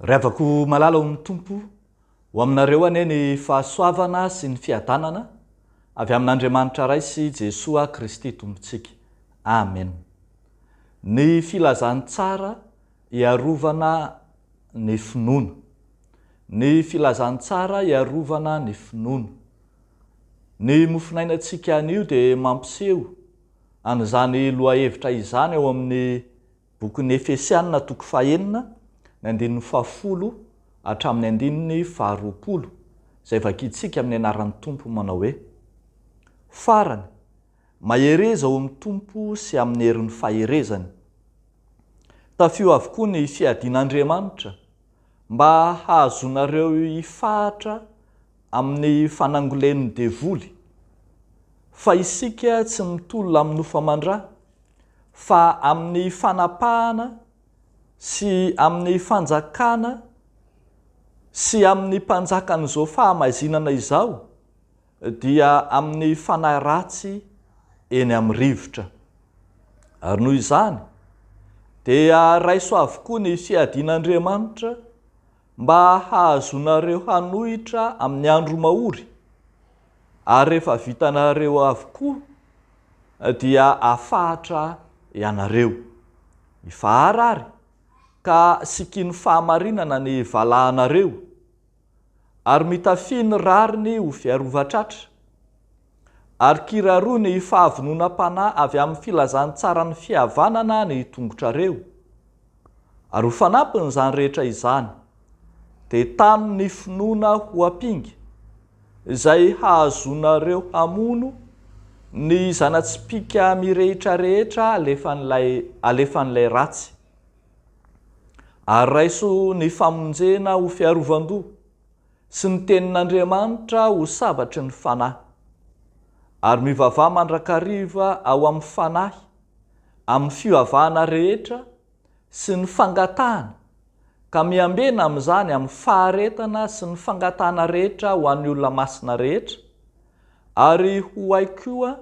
Ravako malala amin'ny tompo ho aminareo ane ny fahasoavana sy ny fiadanana avy amin'Andriamanitra Raisy Jesosy Kristy tompontsika. Amen. Ny filazantsara iarovana ny finoana. Ny filazantsara iarovana ny finoana. Ny mofinainantsika anio dia mampiseho an'izany lohahevitra izany ao amin'ny bokin'ny Efesianina toko 9 ny 10 hatramin'ny 20 izay vakiantsika amin'ny anaran'ny Tompo manao hoe: farany mahereza ao amin'ny Tompo sy amin'ny herin'ny faherezany. Tafio avokoa ny fiadian'Andriamanitra mba hahazonareo hifahatra amin'ny fanangolen'ny devoly, fa isika tsy mitolona amin'ny nofamandrà fa amin'ny fanapahana sy amin'ny fanjakana sy amin'ny mpanjakan'izao fahamazinana izao dia amin'ny fanahy ratsy eny amin'ny rivotra. Ary noho izany dia raiso avokoa ny fiadian'Andriamanitra mba hahazonareo hanohitra amin'ny andro mahory, ary rehefa vitanareo avokoa dia afahatra ianareo. Ifaharary ka sikin'ny fahamarinana ny valahanareo, ary mitafiny rariny ho fiarovatratra, ary kiraroa ny fahavononam-panahy avy amin'ny filazantsara ny fihavanana ny tongotrareo. Ary ho fanampiny izany rehetra izany dia tamin'ny finoana ho ampinga, izay hahazonareo hamono ny zanatsipika mirehitra rehetra alefan'ilay ratsy. Ary raiso ny famonjena ho fiarovan-doha sy ny tenin'Andriamanitra ho sabatry ny fanahy, ary mivavaha mandrakariva ao amin'ny fanahy, amin'ny fioavahana rehetra sy ny fangatahana, ka miambena amin'izany amin'ny faharetana sy ny fangatahana rehetra ho an'ny olona masina rehetra, ary ho hay koa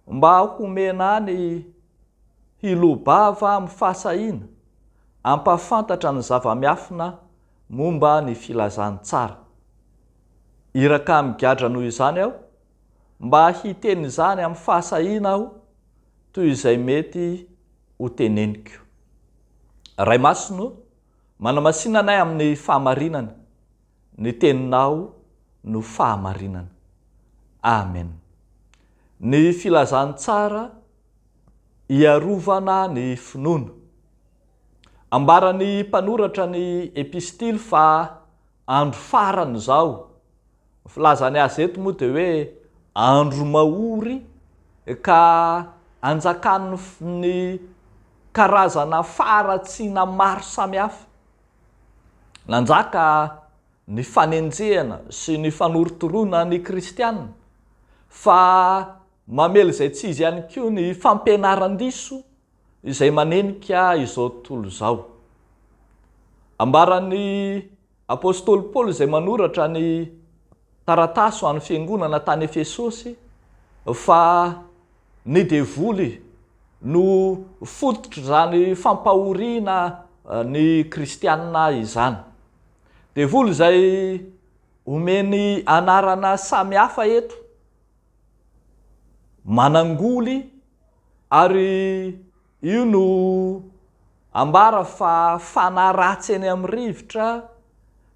mba homena ny hilobava amin'ny fahasahiana, ampafantatra ny zava-miafina momba ny filazantsara. Iraka migadra noho izany aho mba hiteny izany amin'ny fahasahiana aho toy izay mety ho teneniko. Ray masino, manamasinana anay amin'ny fahamarinana, ny teninao no fahamarinana. Amen. Ny filazantsara iarovana ny finoana. Ambarany mpanoratra ny epistily fa andro farany izao. Filazany azy eto moa dia hoe andro mahory ka anjakan'ny karazana faharatsiana maro samihafa. Nanjaka ny fanenjehana sy ny fanorotoroana ny kristianina, fa mamely izay tsy izy ihany koa ny fampianaran-diso izay manenika izao tontolo izao. Ambaran'ny apôstôly Paoly izay manoratra ny taratasy ho an'ny fiangonana tany Efesosy fa ny devoly no fototry izany fampahoriana ny kristianina izany. Devoly izay omeny anarana samihafa eto, manangoly, ary io no ambara fa fanahy ratsy eny amin'ny rivotra,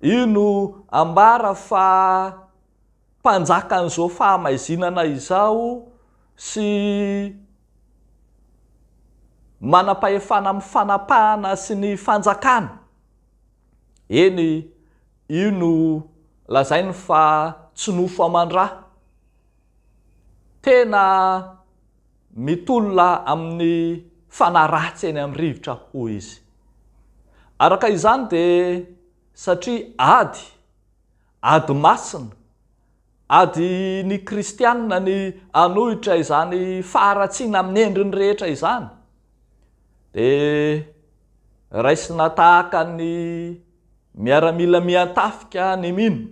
io no ambara fa mpanjakan'izao fahamazinana izao sy manam-pahefana amin'ny fanapahana sy ny fanjakana. Eny, io no lazainy fa tsy nofo amandrà. Tena mitolona amin'ny fanahy ratsy eny amin'ny rivotra hoy izy. Araka izany dia satria ady masina, ady ny kristianina ny anohitra izany faharatsiana amin'ny endriny rehetra izany, dia raisina tahaka ny miaramila miantafika ny mino,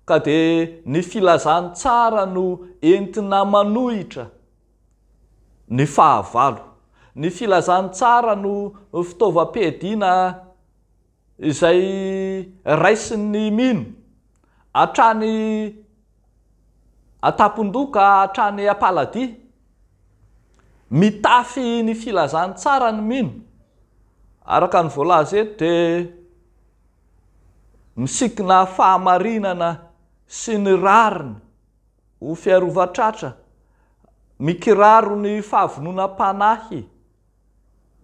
ka dia ny filazantsara no entina manohitra ny fahavalo. Ny filazantsara no fitaovam-piadiana izay raisiny mino hatrany atapon-doka hatrany apalady, mitafy ny filazany tsara ny mino araka ny voalaza eto dia misikina fahamarinana sy ny rariny ho fiarovatratra, mikiraro ny fahavonona panahy,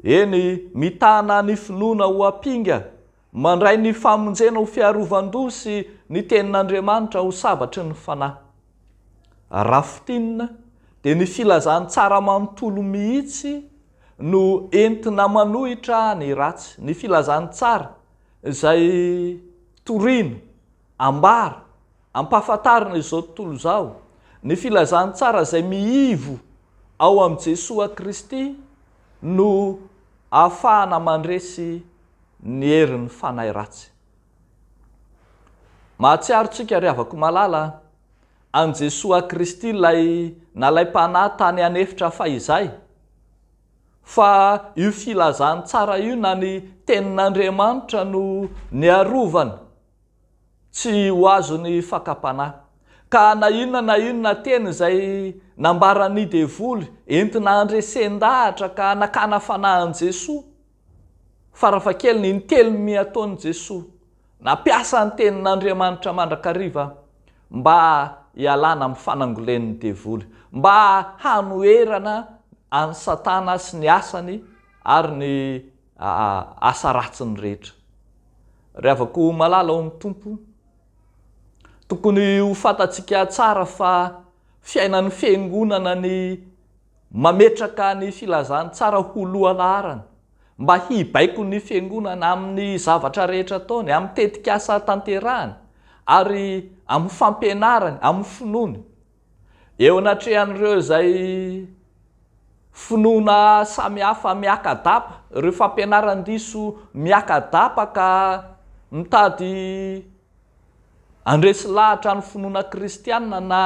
eny mitana ny finoana ho apinga, mandray ny famonjena ho fiarovan-doha sy ny tenin'Andriamanitra ho sabatry ny fanahy. Rafitinina dia ny filazany tsara manontolo mihitsy no entina manohitra ny ratsy. Ny filazany tsara izay torino, ambara, ampahafantarina izao tontolo izao. Ny filazany tsara izay miivo ao amin'i Jesosy Kristy no ahafahana mandresy ny herin'ny fanahy ratsy. Mahatsiaro tsika ry havako malala an Jesosy Kristy nalay mpanahy tany anefitra fahizay, fa io filazany tsara io na ny tenin'Andriamanitra no niarovana tsy ho azo ny fakapanahy. Ka na inona teny izay nambarany devoly entina andresen-dahatra ka nakana fanahin Jesosy, farafakely ny telo ataon'i Jesosy napiasa ny tenin'Andriamanitra mandrakariva mba hialana amin'ny fanangolen'ny devoly, mba hanoerana any Satana sy ny asany ary ny asa ratsiny rehetra. Ry havako malala ao amin'ny Tompo, tokony ho fantatsika tsara fa fiainan'ny fiangonana ny mametraka ny filazany tsara ho lohalaharana, mba hibaiko ny fiangonana amin'ny zavatra rehetra ataony, amin'ny tetikasa tanterahany ary amin'ny fampianarany, amin'ny finoany. Eo anatrehan'ireo izay finoana samihafa miakadapa, ireo fampianaran-diso miakadapa ka mitady andresy lahatra ny finoana kristianina na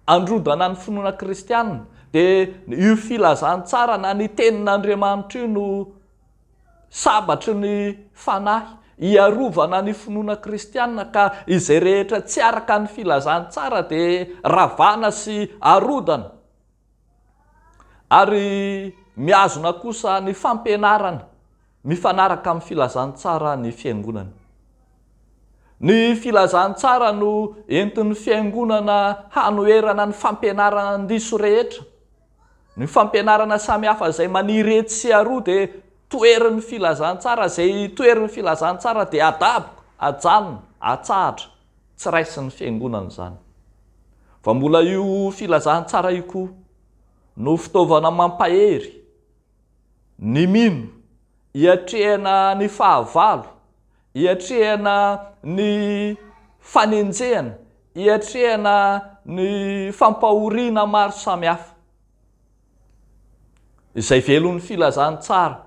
androdana ny finoana kristianina, dia io filazany tsara na ny tenin'Andriamanitra io no sabatry ny fanahy, hiarovana ny finoana kristianina, ka izay rehetra tsy araka ny filazany tsara dia ravana sy arodana. Ary miazona kosa ny fampianarana mifanaraka amin'ny filazany tsara ny fiangonana. Ny filazany tsara no entin'ny fiangonana hanoerana ny fampianaran-diso rehetra, ny fampianarana samihafa izay maniry hety sy aroa dia toerin'ny filazany tsara, izay toerin'ny filazany tsara dia adaboko, ajanona, atsahatra, tsy raisin'ny fiangonana izany. Fa mbola io filazany tsara io koa no fitaovana mampahery ny mino, hiatrehana ny fahavalo, hiatrehana ny fanenjehana, hiatrehana ny fampahoriana maro samihafa. Izay velon'ny filazany tsara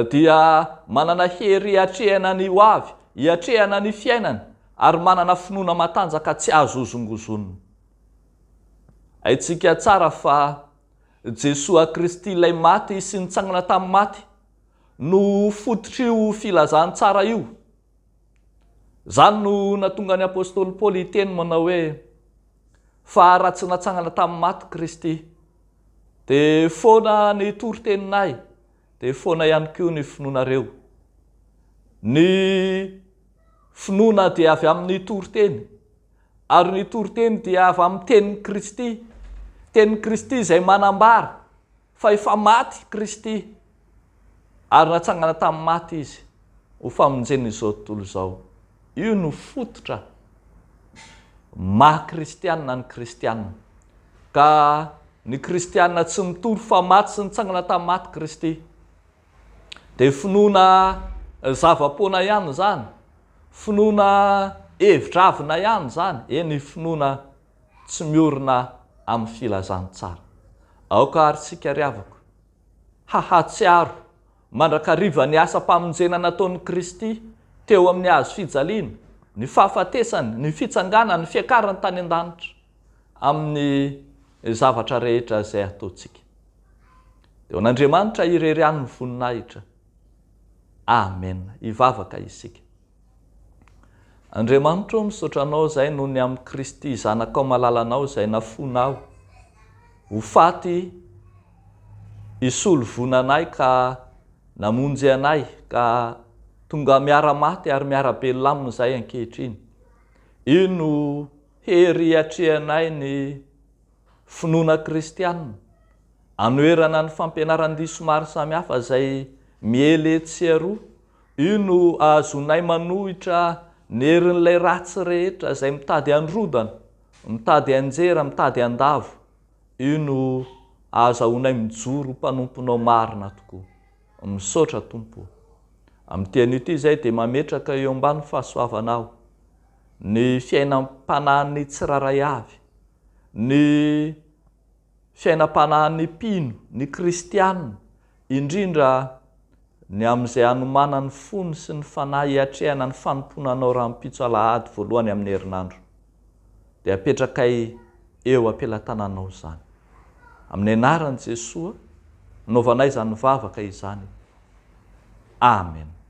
dia manana hery hiatrehana ny ho avy, hiatrehana ny fiainana ary manana finoana matanjaka tsy azo ozongozonina. Haitsika tsara fa Jesosy Kristy ilay maty sy nitsangana tamin'ny maty no fototry'io filazany tsara io. Zany no natonga ny apôstôly Paoly hiteny manao hoe fa raha tsy natsangana tamin'ny maty Kristy dia foana ny toro-teninay, dia foana ihany koa ny finoanareo. Ny finoana dia avy amin'ny toro-teny, ary ny toro-teny dia avy amin'ny tenin'i Kristy. Tenin'i Kristy izay manambara fa efa maty Kristy ary natsangana tamin'ny maty izy ho famonjena izao tontolo izao. Io no fototra maha-kristianina ny kristianina. Ka ny kristianina tsy mitory fa maty sy nitsangana tamin'ny maty Kristy dia finoana zava-poana ihany zany, finoana hevitravina ihany zany, eny finoana tsy miorina amin'ny filazany tsara. Aoka ary tsika ry havako, hahatsiaro mandrakariva ny asa-pamonjena nataon'i Kristy teo amin'ny hazo fijaliana, ny fahafatesany, ny fitsanganany, ny fiakarany tany an-danitra amin'ny zavatra rehetra izay ataontsika. Dia ho an'Andriamanitra irery any ny voninahitra. amen. Ivavaka isika. Andriamanitra misaotra anao zay noho ny amin'ny Kristy zanakao malalanao zay nafonao ho faty isolo vonanay ka namonjy anay ka tonga miara-maty ary miara-belolamina zay ankehitriny. Io no hery atrehanay ny finoana kristianina, anoerana ny fampianaran-diso maro samihafa zay miely etsy-aroa. Io no ahazonay manohitra ny herin'ilay ratsy rehetra zay mitady androdana, mitady anjera, mitady andavo. Io no ahazahoanay mijoro mpanomponao marina tokoa. Misaotra Tompo. Amin'ny tian'ity zay dia mametraka eo ambany fahasoavanao ny fiainam-panahin'ny tsiraray avy, ny fiainam-panahin'ny mpino, ny kristianina, indrindra ny amin'izay anomanany fony sy ny fanahy hiatrehana ny fanomponanao rahampitso alahady voalohany amin'ny herinandro. Dia apetrakay eo ampelantananao zany. Amin'ny anaran'i Jesosy, naovanay izany mivavaka izany. Amen.